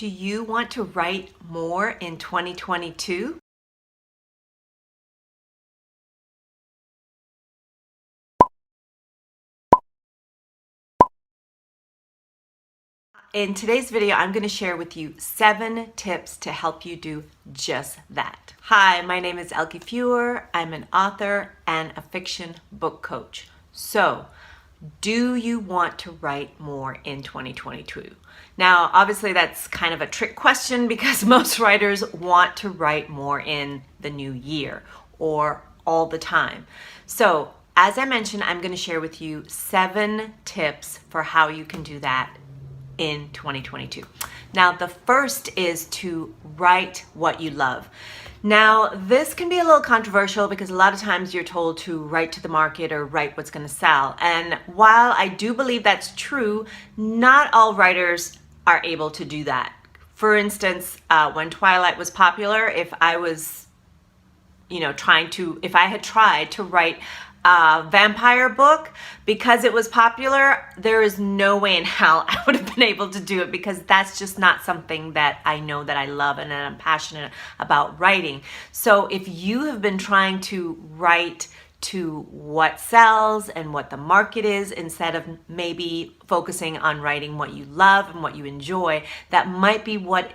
Do you want to write more in 2022? In today's video, I'm going to share with you 7 tips to help you do just that. Hi, my name is Elke Feuer. I'm an author and a fiction book coach. So, do you want to write more in 2022? Now, obviously that's kind of a trick question because most writers want to write more in the new year or all the time. So, as I mentioned, I'm going to share with you 7 tips for how you can do that in 2022. Now, the first is to write what you love. Now, this can be a little controversial because a lot of times you're told to write to the market or write what's going to sell. And while I do believe that's true, not all writers are able to do that. For instance, when Twilight was popular, if I was, if I had tried to write a vampire book because it was popular, there is no way in hell I would have been able to do it because that's just not something that I know that I love and that I'm passionate about writing. So if you have been trying to write to what sells and what the market is instead of maybe focusing on writing what you love and what you enjoy, that might be what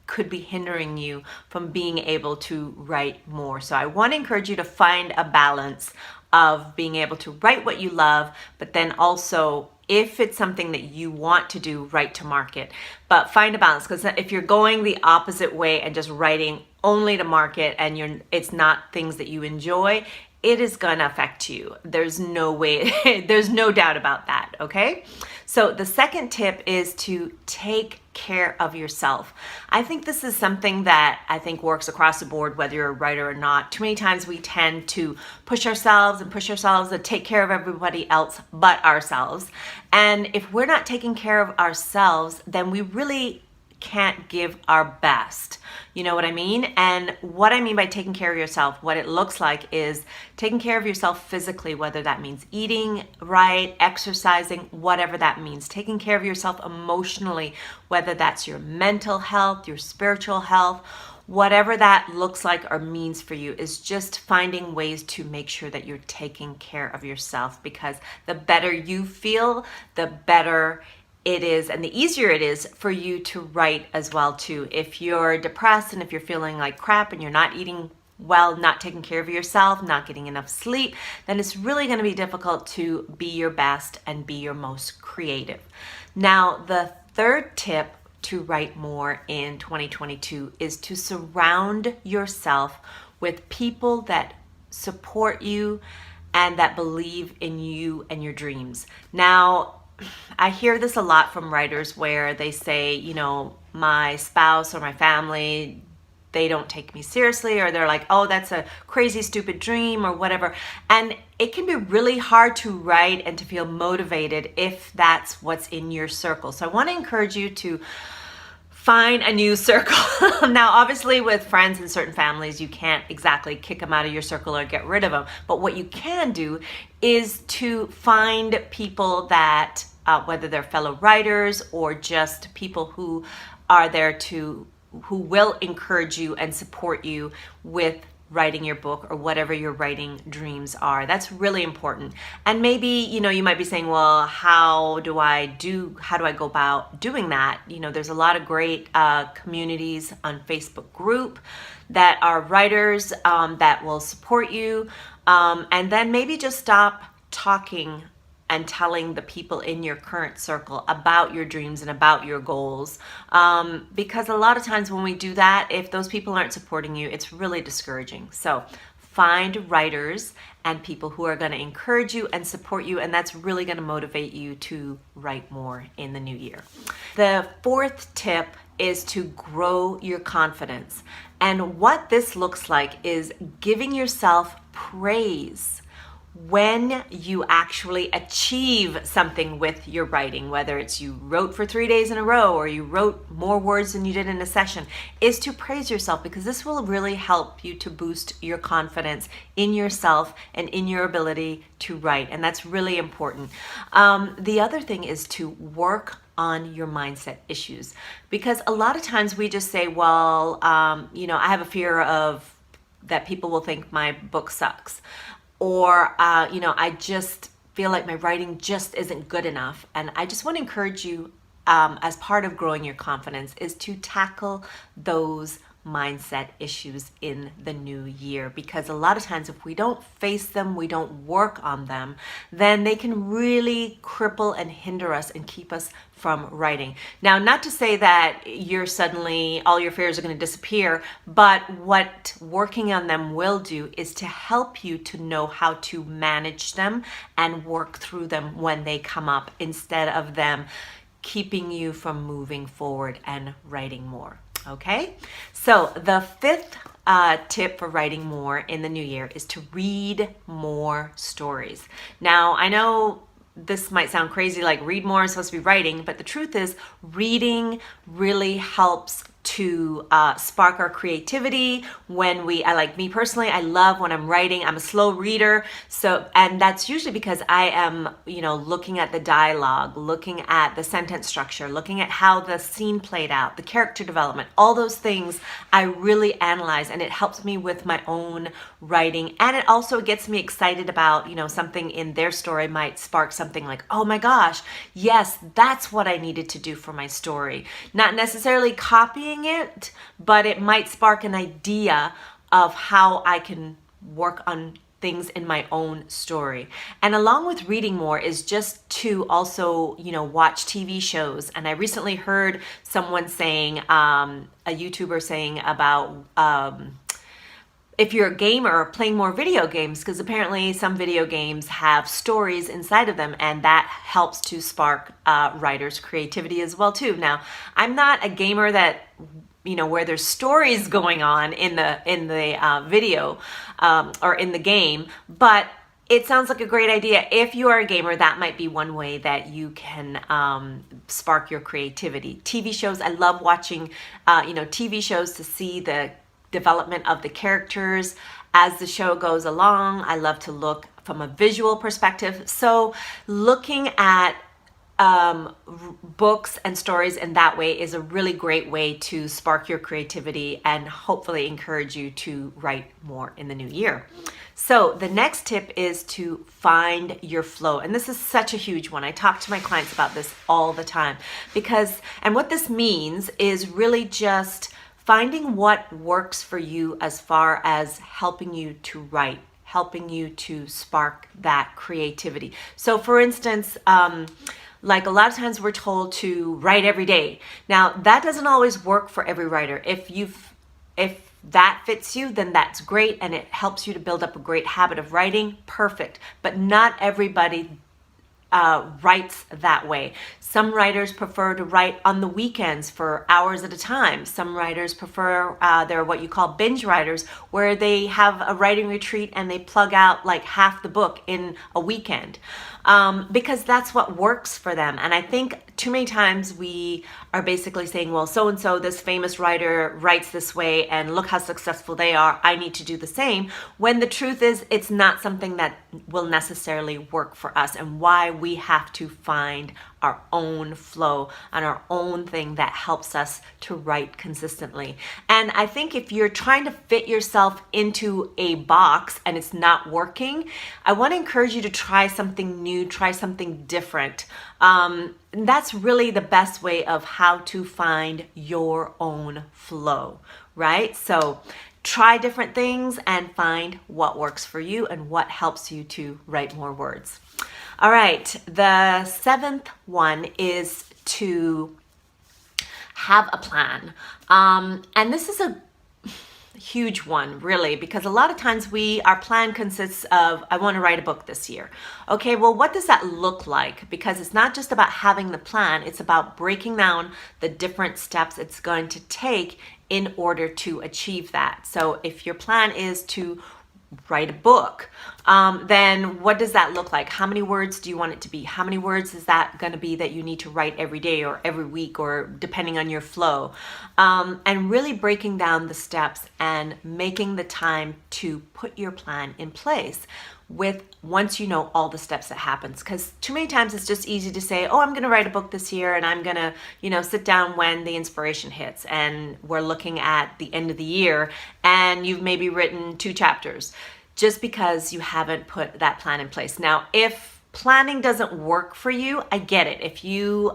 could be hindering you from being able to write more. So I want to encourage you to find a balance of being able to write what you love, but then also, if it's something that you want to do, write to market. But find a balance, because if you're going the opposite way and just writing only to market and it's not things that you enjoy, it is going to affect you. There's no way, there's no doubt about that, okay? So the second tip is to take care of yourself. I think this is something that I think works across the board, whether you're a writer or not. Too many times we tend to push ourselves and take care of everybody else but ourselves. And if we're not taking care of ourselves, then we really can't give our best. You know what I mean? And what I mean by taking care of yourself, what it looks like is taking care of yourself physically, whether that means eating right, exercising, whatever that means. Taking care of yourself emotionally, whether that's your mental health, your spiritual health, whatever that looks like or means for you, is just finding ways to make sure that you're taking care of yourself, because the better you feel, the better it is and the easier it is for you to write as well too. If you're depressed and if you're feeling like crap and you're not eating well, not taking care of yourself, not getting enough sleep, then it's really going to be difficult to be your best and be your most creative. Now, the third tip to write more in 2022 is to surround yourself with people that support you and that believe in you and your dreams. Now, I hear this a lot from writers where they say, my spouse or my family, they don't take me seriously, or they're like, oh, that's a crazy, stupid dream or whatever. And it can be really hard to write and to feel motivated if that's what's in your circle. So I want to encourage you to find a new circle. Now, obviously with friends and certain families, you can't exactly kick them out of your circle or get rid of them. But what you can do is to find people that, whether they're fellow writers or just people who are there who will encourage you and support you with writing your book or whatever your writing dreams are. That's really important. And maybe, you might be saying, well, how do I go about doing that? There's a lot of great communities on Facebook group that are writers that will support you. And then maybe just stop talking and telling the people in your current circle about your dreams and about your goals. Because a lot of times when we do that, if those people aren't supporting you, it's really discouraging. So find writers and people who are going to encourage you and support you, and that's really going to motivate you to write more in the new year. The fourth tip is to grow your confidence. And what this looks like is giving yourself praise when you actually achieve something with your writing, whether it's you wrote for 3 days in a row or you wrote more words than you did in a session, is to praise yourself, because this will really help you to boost your confidence in yourself and in your ability to write. And that's really important. The other thing is to work on your mindset issues. Because a lot of times we just say, well, I have a fear of that people will think my book sucks. Or, I just feel like my writing just isn't good enough. And I just want to encourage you, as part of growing your confidence, is to tackle those mindset issues in the new year, because a lot of times if we don't face them, we don't work on them, then they can really cripple and hinder us and keep us from writing. Now, not to say that you're suddenly all your fears are going to disappear, but what working on them will do is to help you to know how to manage them and work through them when they come up, instead of them keeping you from moving forward and writing more. Okay, so the fifth tip for writing more in the new year is to read more stories. Now, I know this might sound crazy, like read more is supposed to be writing, but the truth is reading really helps to spark our creativity. Like me personally, I love when I'm writing. I'm a slow reader, and that's usually because I am, looking at the dialogue, looking at the sentence structure, looking at how the scene played out, the character development, all those things I really analyze, and it helps me with my own writing. And it also gets me excited about, something in their story might spark something like, oh my gosh, yes, that's what I needed to do for my story. Not necessarily copying it, but it might spark an idea of how I can work on things in my own story. And along with reading more is just to also, watch TV shows. And I recently heard someone saying, a YouTuber saying about, if you're a gamer, playing more video games, because apparently some video games have stories inside of them, and that helps to spark writers' creativity as well too. Now, I'm not a gamer that where there's stories going on in the video or in the game, but it sounds like a great idea. If you are a gamer, that might be one way that you can spark your creativity. TV shows, I love watching TV shows to see the development of the characters as the show goes along. I love to look from a visual perspective. So looking at books and stories in that way is a really great way to spark your creativity and hopefully encourage you to write more in the new year. So the next tip is to find your flow. And this is such a huge one. I talk to my clients about this all the time and what this means is really just finding what works for you as far as helping you to write, helping you to spark that creativity. So for instance, like a lot of times we're told to write every day. Now that doesn't always work for every writer. If that fits you, then that's great, and it helps you to build up a great habit of writing, perfect. But not everybody writes that way. Some writers prefer to write on the weekends for hours at a time. Some writers prefer, they're what you call binge writers, where they have a writing retreat and they plug out like half the book in a weekend, because that's what works for them. And I think too many times we are basically saying, well, so-and-so, this famous writer writes this way and look how successful they are, I need to do the same, when the truth is it's not something that will necessarily work for us, and why we have to find our own flow and our own thing that helps us to write consistently. And I think if you're trying to fit yourself into a box and it's not working, I want to encourage you to try something new, try something different. That's really the best way of how to find your own flow, right? So try different things and find what works for you and what helps you to write more words. All right, the seventh one is to have a plan. And this is a huge one, really, because a lot of times our plan consists of, I want to write a book this year. Okay, well, what does that look like? Because it's not just about having the plan, it's about breaking down the different steps it's going to take in order to achieve that. So if your plan is to write a book, then what does that look like? How many words do you want it to be? How many words is that going to be that you need to write every day or every week or depending on your flow? And really breaking down the steps and making the time to put your plan in place with once you know all the steps that happens. Because too many times it's just easy to say, oh, I'm going to write a book this year and I'm going to, sit down when the inspiration hits, and we're looking at the end of the year and you've maybe written 2 chapters just because you haven't put that plan in place. Now, if planning doesn't work for you, I get it. If you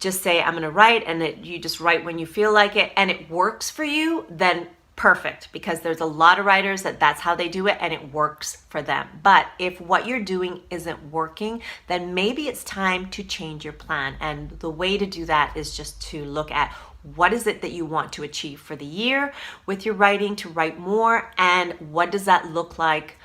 just say, I'm going to write, and you just write when you feel like it and it works for you, then perfect, because there's a lot of writers that's how they do it and it works for them. But if what you're doing isn't working, then maybe it's time to change your plan. And the way to do that is just to look at what is it that you want to achieve for the year with your writing, to write more, and what does that look like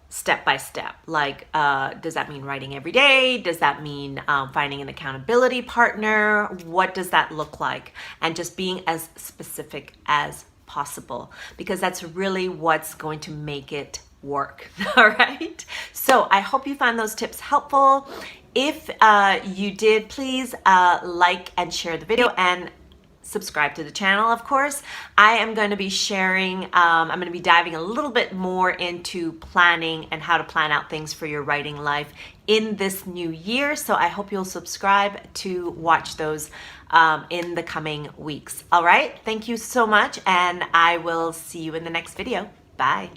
step by step? Like, does that mean writing every day? Does that mean finding an accountability partner? What does that look like? And just being as specific as possible, because that's really what's going to make it work. All right. So I hope you found those tips helpful. If you did, please like and share the video and subscribe to the channel, of course. I am going to be sharing, I'm going to be diving a little bit more into planning and how to plan out things for your writing life in this new year. So I hope you'll subscribe to watch those in the coming weeks. All right. Thank you so much. And I will see you in the next video. Bye.